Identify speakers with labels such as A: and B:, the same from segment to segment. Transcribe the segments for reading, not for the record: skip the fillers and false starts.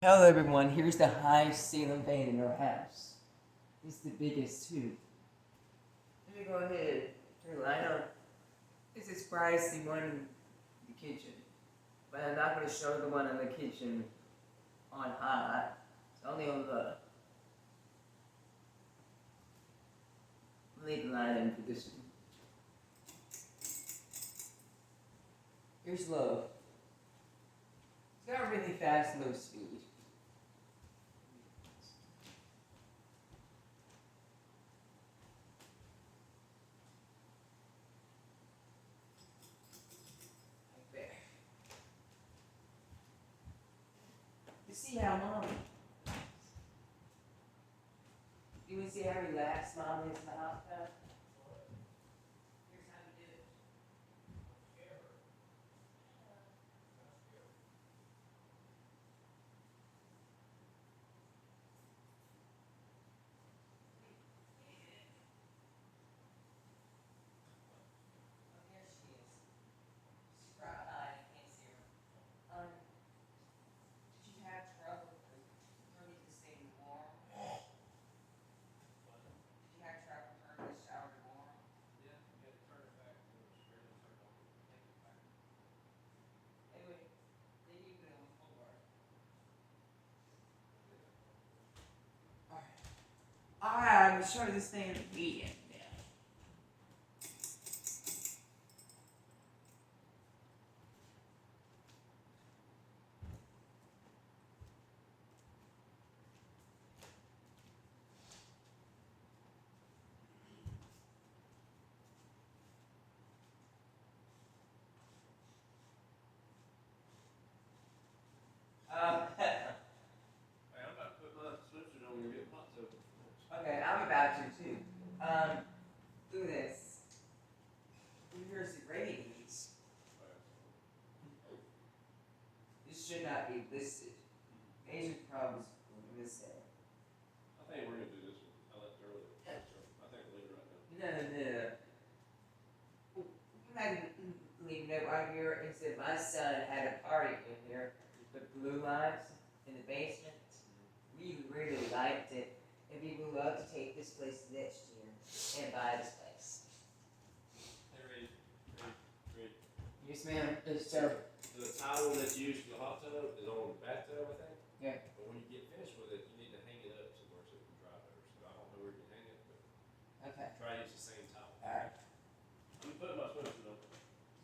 A: Hello everyone, here's the highest ceiling fan in our house. It's the biggest too. Let me go ahead and turn the light on. This is Bryce, the one in the kitchen. But I'm not going to show the one in the kitchen on high. It's only on the... Leave the light in for this one. Here's low. It's got a really fast low speed. You see how mom... You want to see how relaxed mom is in the hot tub? Here's how we do it. Oh, there she is. She's right behind. I can't see her. Did you have trouble turning this thing warm? Did you have trouble turning the shower warm? They would, they leave it on the floor. Alright, I'm gonna show this thing in the video now. Okay, I'm about to too. Look at this. Here's the ratings. This should not be listed. Major problems with this thing.
B: I think we're gonna do this one. I left earlier. I think we'll leave it right now.
A: No. You had to leave a note right here. It said my son had a party in here. He put blue lights in the basement. We really liked it. And we would love to take this place next year and buy this place.
B: Hey, Reed.
A: Yes, ma'am. So,
B: The towel that's used for the hot tub is on the bathtub, I think.
A: yeah.
B: But when you get finished with it, you need to hang it up somewhere so it can dry better. So I don't know where you can hang it, but
A: Okay.
B: try to use the same towel.
A: Alright.
B: I'm putting my swimsuit on.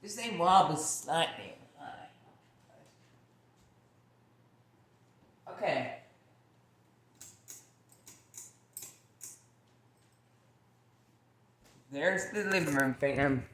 A: This thing wobbles slightly. Alright. Okay. There's the living room, fam.